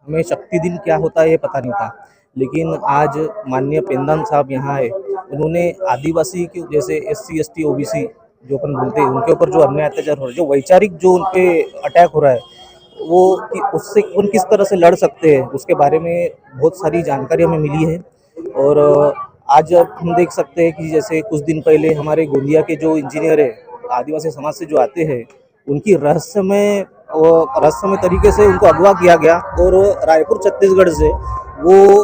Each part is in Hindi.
हमें शक्ति दिन क्या होता है ये पता नहीं था, लेकिन आज माननीय पेंदान साहब यहाँ आए। उन्होंने आदिवासी के जैसे SC ST OBC जो अपन बोलते हैं उनके ऊपर जो अन्याय अत्याचार हो रहा है, जो वैचारिक जो उन पे अटैक हो रहा है, वो कि उससे उन किस तरह से लड़ सकते हैं उसके बारे में बहुत सारी जानकारी हमें मिली है। और आज अब हम देख सकते हैं कि जैसे कुछ दिन पहले हमारे गोंदिया के जो इंजीनियर है आदिवासी समाज से जो आते हैं, उनकी रहस्यमय तरीके से उनको अगवा किया गया और रायपुर छत्तीसगढ़ से वो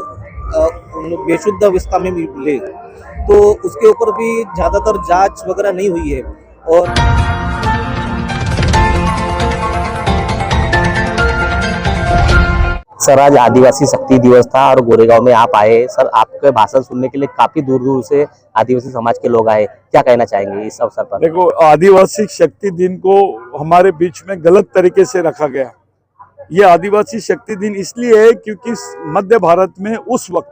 बेशुद्ध अवस्था में मिले। तो उसके ऊपर भी ज़्यादातर जांच वगैरह नहीं हुई है। और सर, आज आदिवासी शक्ति दिवस था और गोरेगांव में आप आए। सर, आपके भाषण सुनने के लिए काफी दूर दूर से आदिवासी समाज के लोग आए। क्या कहना चाहेंगे इस अवसर पर? देखो, आदिवासी शक्ति दिन को हमारे बीच में गलत तरीके से रखा गया। ये आदिवासी शक्ति दिन इसलिए है क्योंकि मध्य भारत में उस वक्त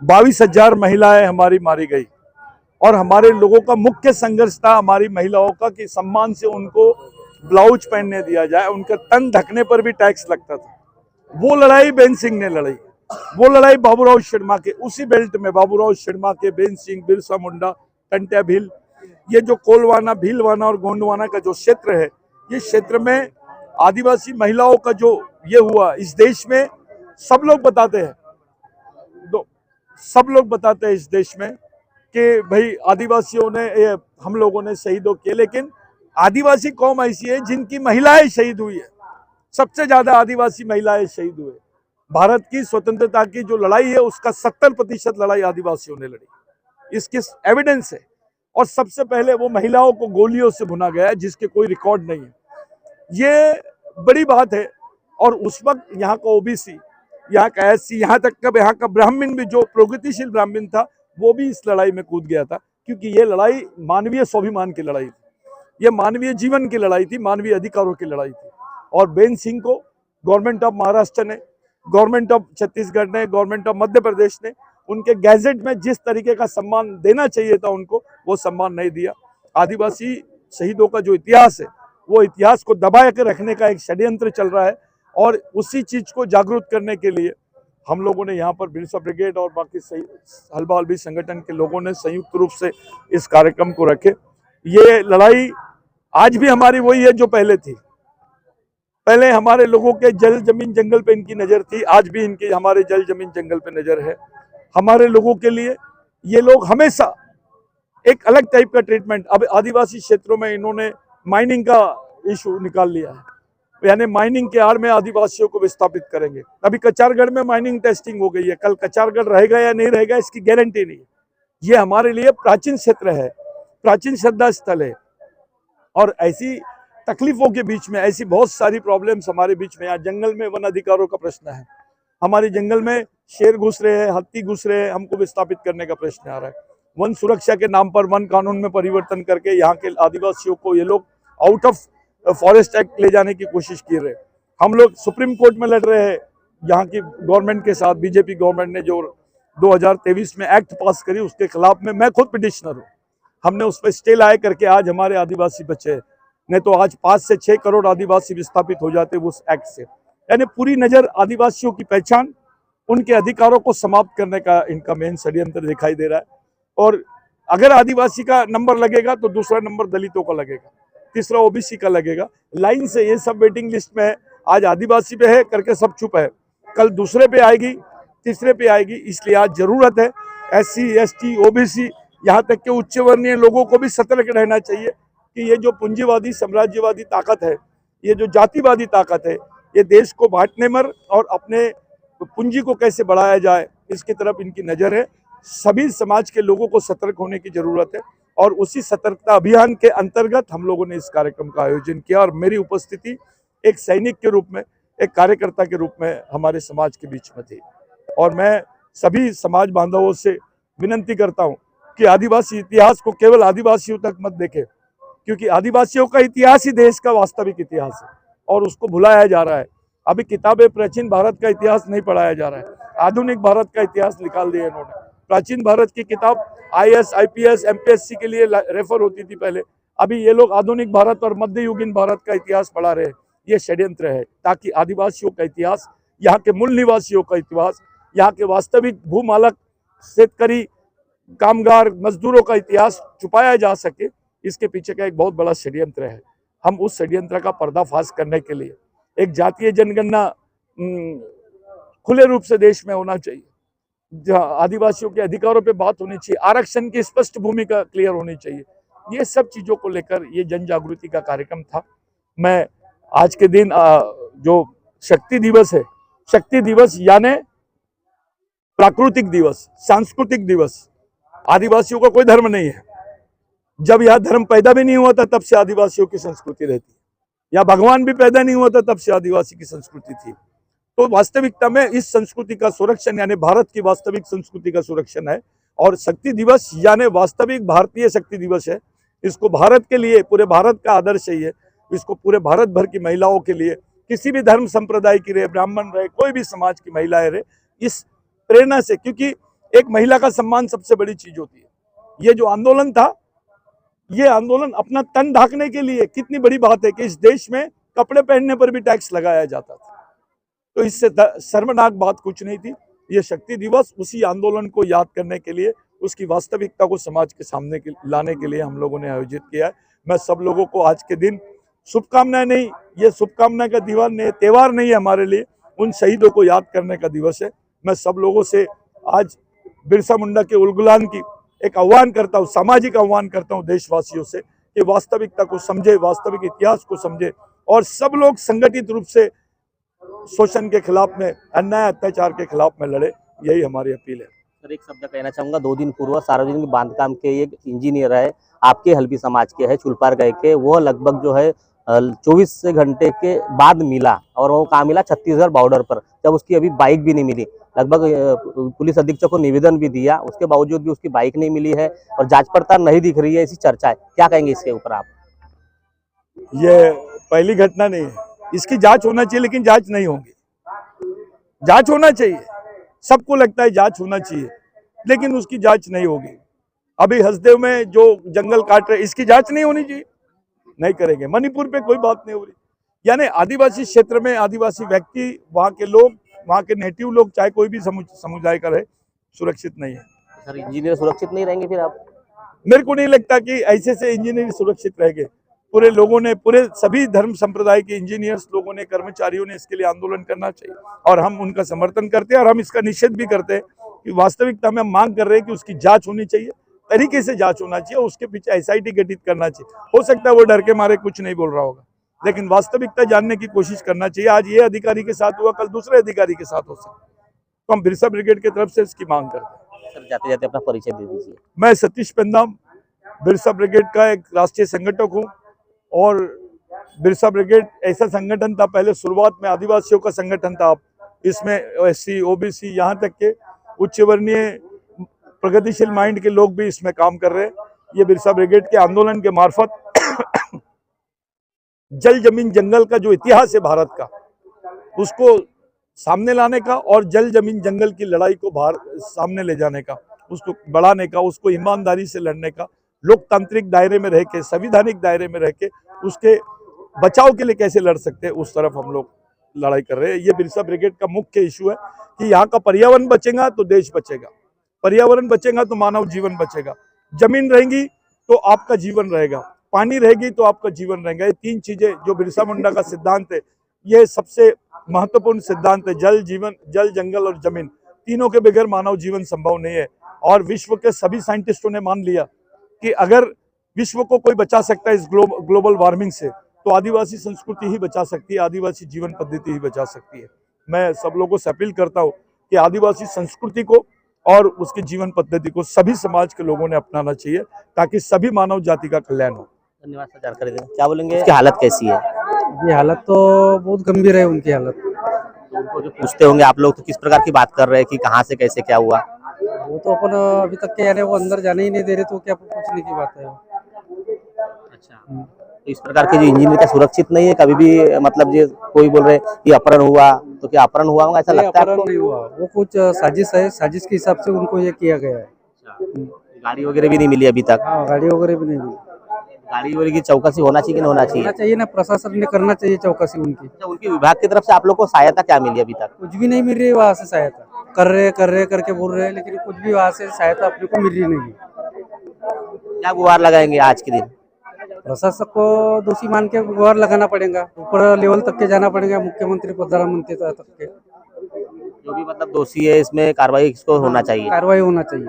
22,000 महिलाएं हमारी मारी गई और हमारे लोगों का मुख्य संघर्ष था हमारी महिलाओं का कि सम्मान से उनको ब्लाउज पहनने दिया जाए, उनका तन ढकने पर भी टैक्स लगता था। वो लड़ाई बेन सिंह ने लड़ी, वो लड़ाई बाबूराव शर्मा के उसी बेल्ट में बाबूराव शर्मा के, बेन सिंह, बिरसा मुंडा, टंट्या भील, ये जो कोलवाना, भीलवाना और गोंडवाना का जो क्षेत्र है, ये क्षेत्र में आदिवासी महिलाओं का जो ये हुआ, इस देश में सब लोग बताते हैं इस देश में कि भाई आदिवासियों ने, हम लोगों ने शहीदों किए, लेकिन आदिवासी कौम ऐसी है जिनकी महिलाएं शहीद हुई है। सबसे ज्यादा आदिवासी महिलाएं शहीद हुए। भारत की स्वतंत्रता की जो लड़ाई है उसका 70% लड़ाई आदिवासियों ने लड़ी, इसकी एविडेंस है। और सबसे पहले वो महिलाओं को गोलियों से भुना गया जिसके कोई रिकॉर्ड नहीं है। ये बड़ी बात है। और उस वक्त यहाँ का OBC, यहाँ का SC, यहाँ तक का यहाँ का ब्राह्मण भी, जो प्रगतिशील ब्राह्मण था, वो भी इस लड़ाई में कूद गया था, क्योंकि ये लड़ाई मानवीय स्वाभिमान की लड़ाई थी, ये मानवीय जीवन की लड़ाई थी, मानवीय अधिकारों की लड़ाई थी। और बेन सिंह को गवर्नमेंट ऑफ महाराष्ट्र ने, गवर्नमेंट ऑफ छत्तीसगढ़ ने, गवर्नमेंट ऑफ मध्य प्रदेश ने उनके गैजेट में जिस तरीके का सम्मान देना चाहिए था उनको, वो सम्मान नहीं दिया। आदिवासी शहीदों का जो इतिहास है, वो इतिहास को दबा के रखने का एक षड्यंत्र चल रहा है। और उसी चीज को जागरूक करने के लिए हम लोगों ने यहाँ पर बिरसा ब्रिगेड और बाकी हलबा हलबी संगठन के लोगों ने संयुक्त रूप से इस कार्यक्रम को रखे। ये लड़ाई आज भी हमारी वही है जो पहले थी। पहले हमारे लोगों के जल जमीन जंगल पे इनकी नजर थी, आज भी इनकी हमारे जल जमीन जंगल पे नजर है। हमारे लोगों के लिए ये लोग हमेशा एक अलग टाइप का ट्रीटमेंट, अब आदिवासी क्षेत्रों में इन्होंने माइनिंग का इशू निकाल लिया है, यानी माइनिंग के आड़ में आदिवासियों को विस्थापित करेंगे। अभी कचारगढ़ में माइनिंग टेस्टिंग हो गई है, कल कचारगढ़ रहेगा या नहीं रहेगा इसकी गारंटी नहीं है। ये हमारे लिए प्राचीन क्षेत्र है, प्राचीन श्रद्धा स्थल है। और ऐसी तकलीफों के बीच में ऐसी बहुत सारी प्रॉब्लम्स हमारे बीच में, यहाँ जंगल में वन अधिकारों का प्रश्न है, हमारे जंगल में शेर घुस रहे हैं, हाथी घुस रहे हैं, हमको विस्थापित करने का प्रश्न आ रहा है। वन सुरक्षा के नाम पर वन कानून में परिवर्तन करके यहाँ के आदिवासियों को ये लोग आउट ऑफ फॉरेस्ट एक्ट ले जाने की कोशिश की रहे। हम लोग सुप्रीम कोर्ट में लड़ रहे हैं यहाँ की गवर्नमेंट के साथ। बीजेपी गवर्नमेंट ने जो 2023 में एक्ट पास करी उसके खिलाफ में मैं खुद पिटिशनर हूँ। हमने उस पर स्टे लाए करके आज हमारे आदिवासी बचे, नहीं तो आज 5 से 6 करोड़ आदिवासी विस्थापित हो जाते उस एक्ट से। यानी पूरी नजर आदिवासियों की पहचान, उनके अधिकारों को समाप्त करने का इनका मेन षड्यंत्र दिखाई दे रहा है। और अगर आदिवासी का नंबर लगेगा तो दूसरा नंबर दलितों का लगेगा, तीसरा OBC का लगेगा। लाइन से ये सब वेटिंग लिस्ट में है, आज आदिवासी पे है करके सब चुप है, कल दूसरे पे आएगी, तीसरे पे आएगी। इसलिए आज जरूरत है SC ST OBC यहाँ तक के उच्च वर्णीय लोगों को भी सतर्क रहना चाहिए कि ये जो पूंजीवादी साम्राज्यवादी ताकत है, ये जो जातिवादी ताकत है, ये देश को बांटने मर और अपने पूंजी को कैसे बढ़ाया जाए, इसकी तरफ इनकी नजर है। सभी समाज के लोगों को सतर्क होने की जरूरत है और उसी सतर्कता अभियान के अंतर्गत हम लोगों ने इस कार्यक्रम का आयोजन किया। और मेरी उपस्थिति एक सैनिक के रूप में, एक कार्यकर्ता के रूप में हमारे समाज के बीच में थी। और मैं सभी समाज बांधवों से विनती करता हूँ कि आदिवासी इतिहास को केवल आदिवासियों तक मत देखें, क्योंकि आदिवासियों का इतिहास ही देश का वास्तविक इतिहास है और उसको भुलाया जा रहा है। अभी किताबें प्राचीन भारत का इतिहास नहीं पढ़ाया जा रहा है, आधुनिक भारत का इतिहास निकाल दिया इन्होंने। प्राचीन भारत की किताब IAS IPS MPSC के लिए रेफर होती थी पहले, अभी ये लोग आधुनिक भारत और मध्ययुगीन भारत का इतिहास पढ़ा रहे हैं। ये षड्यंत्र है ताकि आदिवासियों का इतिहास यहाँ के मूल निवासियों का इतिहास, यहाँ के वास्तविक भूमालक शेतकरी कामगार मजदूरों का इतिहास छुपाया जा सके, इसके पीछे का एक बहुत बड़ा षड्यंत्र है। हम उस षड्यंत्र का पर्दाफाश करने के लिए एक जातीय जनगणना खुले रूप से देश में होना चाहिए, जहाँ आदिवासियों के अधिकारों पे बात होनी चाहिए, आरक्षण की स्पष्ट भूमिका क्लियर होनी चाहिए। ये सब चीजों को लेकर ये जन जागृति का कार्यक्रम था। मैं आज के दिन जो शक्ति दिवस है, शक्ति दिवस यानी प्राकृतिक दिवस, सांस्कृतिक दिवस, आदिवासियों का कोई धर्म नहीं है। जब यह धर्म पैदा भी नहीं हुआ था तब से आदिवासियों की संस्कृति रहती है, या भगवान भी पैदा नहीं हुआ था तब से आदिवासी की संस्कृति थी। तो वास्तविकता में इस संस्कृति का संरक्षण यानी भारत की वास्तविक संस्कृति का संरक्षण है, और शक्ति दिवस यानी वास्तविक भारतीय शक्ति दिवस है। इसको भारत के लिए, पूरे भारत का आदर्श है ये, इसको पूरे भारत भर की महिलाओं के लिए, किसी भी धर्म संप्रदाय की रहे, ब्राह्मण रहे, कोई भी समाज की महिलाएं रहे, इस प्रेरणा से, क्योंकि एक महिला का सम्मान सबसे बड़ी चीज होती है। ये जो आंदोलन था, ये आंदोलन अपना तन ढांकने के लिए, कितनी बड़ी बात है कि इस देश में कपड़े पहनने पर भी टैक्स लगाया जाता था, तो इससे शर्मनाक बात कुछ नहीं थी। ये शक्ति दिवस उसी आंदोलन को याद करने के लिए, उसकी वास्तविकता को समाज के सामने लाने के लिए हम लोगों ने आयोजित किया है। मैं सब लोगों को आज के दिन शुभकामनाएं नहीं, ये शुभकामना का त्योहार नहीं है हमारे लिए, उन शहीदों को याद करने का दिवस है। मैं सब लोगों से आज बिरसा मुंडा के उलगुलान की एक आह्वान करता हूँ, सामाजिक आह्वान करता हूँ देशवासियों से कि वास्तविकता को समझे, वास्तविक इतिहास को समझे, और सब लोग संगठित रूप से शोषण के खिलाफ में, अन्याय अत्याचार के खिलाफ में लड़े। यही हमारी अपील है। सर, एक शब्द कहना चाहूंगा, 2 दिन पूर्व सार्वजनिक बांधकाम के एक इंजीनियर है, आपके हल्बी समाज के है, चुलपार गए के, वो लगभग जो है 24 घंटे के बाद मिला, और वो कहाँ मिला? छत्तीसगढ़ बॉर्डर पर, जब उसकी अभी बाइक भी नहीं मिली। लगभग पुलिस अधीक्षक को निवेदन भी दिया, उसके बावजूद भी उसकी बाइक नहीं मिली है और जांच पड़ताल नहीं दिख रही है, ऐसी चर्चा है। क्या कहेंगे इसके ऊपर आप? ये पहली घटना नहीं है, इसकी जांच होना चाहिए, लेकिन जांच नहीं होगी। जांच होना चाहिए, सबको लगता है जांच होना चाहिए, लेकिन उसकी जांच नहीं होगी। अभी हसदेव में जो जंगल काट रहे, इसकी जांच नहीं होनी चाहिए, नहीं करेंगे। मणिपुर पे कोई बात नहीं हो रही, यानी आदिवासी क्षेत्र में आदिवासी व्यक्ति, वहाँ के लोग, वहाँ के नेटिव लोग, चाहे कोई भी समुदाय का रहे, सुरक्षित नहीं है। सर, इंजीनियर सुरक्षित नहीं रहेंगे फिर आप? मेरे को नहीं लगता कि ऐसे से इंजीनियर सुरक्षित रहेंगे। पूरे लोगों ने, पूरे सभी धर्म संप्रदाय के इंजीनियर्स लोगों ने, कर्मचारियों ने इसके लिए आंदोलन करना चाहिए, और हम उनका समर्थन करते हैं, और हम इसका निषेध भी करते हैं कि वास्तविकता में हम मांग कर रहे हैं कि उसकी जांच होनी चाहिए, तरीके से जांच होना चाहिए, उसके पीछे SIT गठित करना चाहिए। हो सकता है वो डर के मारे कुछ नहीं बोल रहा होगा, लेकिन वास्तविकता जानने की कोशिश करना चाहिए। आज ये अधिकारी के साथ हुआ, कल दूसरे अधिकारी के साथ हो सकता है, तो हम बिरसा ब्रिगेड की तरफ से इसकी मांग करते हैं। सर, जाते जाते अपना परिचय दे दीजिए। मैं सतीश पेंदाम, बिरसा ब्रिगेड का एक राष्ट्रीय संगठक हूँ, और बिरसा ब्रिगेड ऐसा संगठन था, पहले शुरुआत में आदिवासियों का संगठन था, इसमें SC OBC यहाँ तक के उच्च वर्णीय प्रगतिशील माइंड के लोग भी इसमें काम कर रहे हैं। ये बिरसा ब्रिगेड के आंदोलन के मार्फत जल जमीन जंगल का जो इतिहास है भारत का, उसको सामने लाने का, और जल जमीन जंगल की लड़ाई को सामने ले जाने का, उसको बढ़ाने का, उसको ईमानदारी से लड़ने का, लोकतांत्रिक दायरे में रह के, संवैधानिक दायरे में रह के उसके बचाव के लिए कैसे लड़ सकते हैं, उस तरफ हम लोग लड़ाई कर रहे हैं। ये बिरसा ब्रिगेड का मुख्य इशू है कि यहाँ का पर्यावरण बचेगा तो देश बचेगा, पर्यावरण बचेगा तो मानव जीवन बचेगा, जमीन रहेगी तो आपका जीवन रहेगा, पानी रहेगी तो आपका जीवन रहेगा। ये 3 चीजें जो बिरसा मुंडा का सिद्धांत है, ये सबसे महत्वपूर्ण सिद्धांत है। जल, जीवन, जल, जंगल और जमीन, तीनों के बगैर मानव जीवन संभव नहीं है। और विश्व के सभी साइंटिस्टों ने मान लिया कि अगर विश्व को कोई बचा सकता है इस ग्लोबल वार्मिंग से, तो आदिवासी संस्कृति ही बचा सकती है, आदिवासी जीवन पद्धति ही बचा सकती है। मैं सब लोगों से अपील करता हूँ कि आदिवासी संस्कृति को और उसकी जीवन पद्धति को सभी समाज के लोगों ने अपनाना चाहिए, ताकि सभी मानव जाति का कल्याण हो। धन्यवाद सर, जानकारी देने। क्या बोलेंगे, उसकी हालत कैसी है? ये हालत तो बहुत गंभीर है उनकी हालत। तो उनको जो पूछते होंगे आप लोग, तो किस प्रकार की बात कर रहे हैं कि कहाँ से कैसे क्या हुआ? वो तो अपन अभी तक के यानी वो अंदर जाने ही नहीं दे रहे, तो क्या पूछने की बात है। अच्छा, तो इस प्रकार के जो इंजीनियर का सुरक्षित नहीं है कभी भी, मतलब ये कोई बोल रहे कि अपहरण हुआ, तो क्या अपहरण हुआ होगा, ऐसा लगता है आपको? नहीं हुआ, वो कुछ साजिश है, साजिश के हिसाब से उनको ये किया गया है। गाड़ी वगैरह भी नहीं मिली अभी तक? हाँ, गाड़ी वगैरह भी नहीं मिली। गाड़ी वाड़ी की चौकसी होना चाहिए कि नहीं होना चाहिए? होना चाहिए ना, प्रशासन ने करना चाहिए चौकसी उनकी। अच्छा, उनके विभाग की तरफ से आप लोग को सहायता क्या मिली अभी तक? कुछ भी नहीं मिल रही है वहाँ से सहायता। कर रहे करके बोल रहे हैं, लेकिन कुछ भी वहाँ से सहायता अपने को मिल रही नहीं है। क्या गुहार लगाएंगे आज के दिन? प्रशासन को दोषी मान के गुहार लगाना पड़ेगा, ऊपर लेवल तक के जाना पड़ेगा, मुख्यमंत्री प्रधानमंत्री तक के जो भी मतलब दोषी है इसमें कार्रवाई इसको होना चाहिए। कार्रवाई होना चाहिए।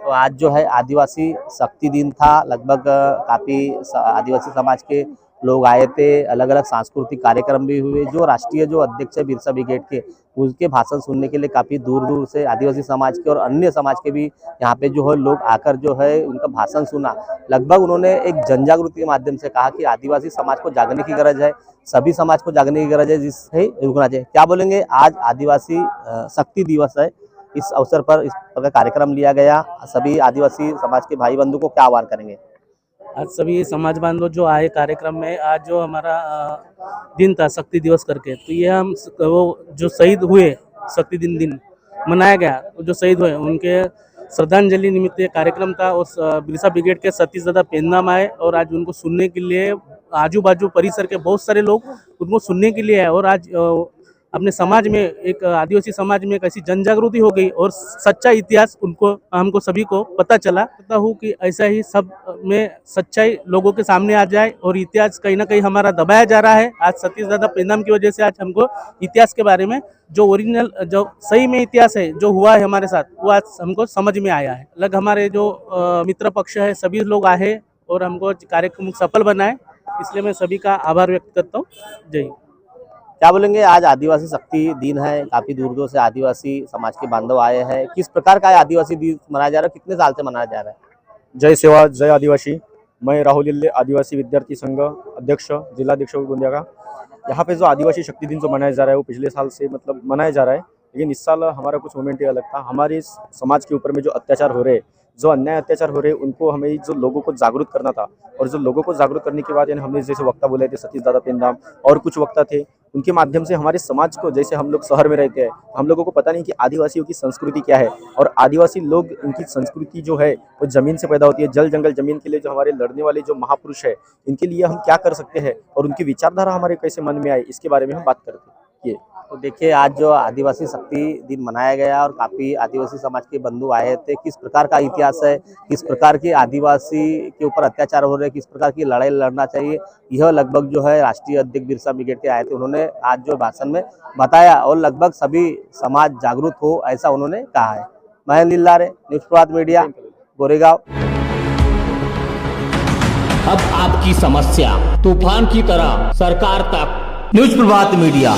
तो आज जो है आदिवासी शक्ति दिन था, लगभग काफी आदिवासी समाज के लोग आए थे, अलग अलग सांस्कृतिक कार्यक्रम भी हुए। जो राष्ट्रीय जो अध्यक्ष है बिरसा ब्रिगेड के, उनके भाषण सुनने के लिए काफी दूर दूर से आदिवासी समाज के और अन्य समाज के भी यहाँ पे जो है लोग आकर जो है उनका भाषण सुना। लगभग उन्होंने एक जनजागृति के माध्यम से कहा कि आदिवासी समाज को जागने की गरज है, सभी समाज को जागने की गरज है, जिससे रुकना चाहिए। क्या बोलेंगे? आज आदिवासी शक्ति दिवस है, इस अवसर पर इस प्रकार कार्यक्रम लिया गया। सभी आदिवासी समाज के भाई बंधु को क्या आह्वान करेंगे? आज सभी समाज बांधव जो आए कार्यक्रम में, आज जो हमारा दिन था शक्ति दिवस करके, तो ये हम वो जो शहीद हुए शक्ति दिन मनाया गया, जो शहीद हुए उनके श्रद्धांजलि निमित्त ये कार्यक्रम था। और बिरसा ब्रिगेड के सतीश दादा पेंदाम आए और आज उनको सुनने के लिए आजू बाजू परिसर के बहुत सारे लोग उनको सुनने के लिए आए। और आज अपने समाज में एक आदिवासी समाज में एक ऐसी जन जागृति हो गई और सच्चा इतिहास उनको हमको सभी को पता चला। चाहता हूँ कि ऐसा ही सब में सच्चाई लोगों के सामने आ जाए और इतिहास कहीं ना कहीं हमारा दबाया जा रहा है। आज सतीश दादा पेंदाम की वजह से आज हमको इतिहास के बारे में जो ओरिजिनल जो सही में इतिहास है जो हुआ है हमारे साथ, वो आज हमको समझ में आया है। अलग हमारे जो मित्र पक्ष है सभी लोग आए और हमको कार्यक्रम सफल बनाए, इसलिए मैं सभी का आभार व्यक्त करता हूँ। जय हिंद। क्या बोलेंगे? आज आदिवासी शक्ति दिन है, काफी दूर दूर से आदिवासी समाज के बांधव आए हैं। किस प्रकार का आदिवासी दिन मनाया जा रहा है, कितने साल से मनाया जा रहा है? जय सेवा जय आदिवासी। मैं राहुल इल्ले, आदिवासी विद्यार्थी संघ अध्यक्ष, जिलाध्यक्ष गोंदिया का। यहाँ पे जो आदिवासी शक्ति दिन जो मनाया जा रहा है वो पिछले साल से मतलब मनाया जा रहा है, लेकिन इस साल हमारा कुछ मोमेंट ही अलग था। हमारे समाज के ऊपर में जो अत्याचार हो रहे हैं, जो अन्याय अत्याचार हो रहे हैं, उनको हमें जो लोगों को जागरूक करना था। और जो लोगों को जागरूक करने के बाद यानी हमने जैसे वक्ता बोले थे सतीश दादा पेंदाम और कुछ वक्ता थे, उनके माध्यम से हमारे समाज को, जैसे हम लोग शहर में रहते हैं, हम लोगों को पता नहीं कि आदिवासियों की संस्कृति क्या है। और आदिवासी लोग, इनकी संस्कृति जो है वो जमीन से पैदा होती है, जल जंगल जमीन के लिए जो हमारे लड़ने वाले जो महापुरुष है, इनके लिए हम क्या कर सकते हैं और उनकी विचारधारा हमारे कैसे मन में आए, इसके बारे में हम बात करते हैं। ये तो देखिए, आज जो आदिवासी शक्ति दिन मनाया गया और काफी आदिवासी समाज के बंधु आए थे। किस प्रकार का इतिहास है, किस प्रकार के आदिवासी के ऊपर अत्याचार हो रहे हैं, किस प्रकार की लड़ाई लड़ना चाहिए, यह लगभग जो है राष्ट्रीय अध्यक्ष बिरसा ब्रिगेड के आए थे, उन्होंने आज जो भाषण में बताया और लगभग सभी समाज जागरूक हो, ऐसा उन्होंने कहा है। महेंद्र लिल्लारे, न्यूज़ प्रभात मीडिया, गोरेगांव। अब आपकी समस्या तूफान की तरह सरकार तक। न्यूज़ प्रभात मीडिया।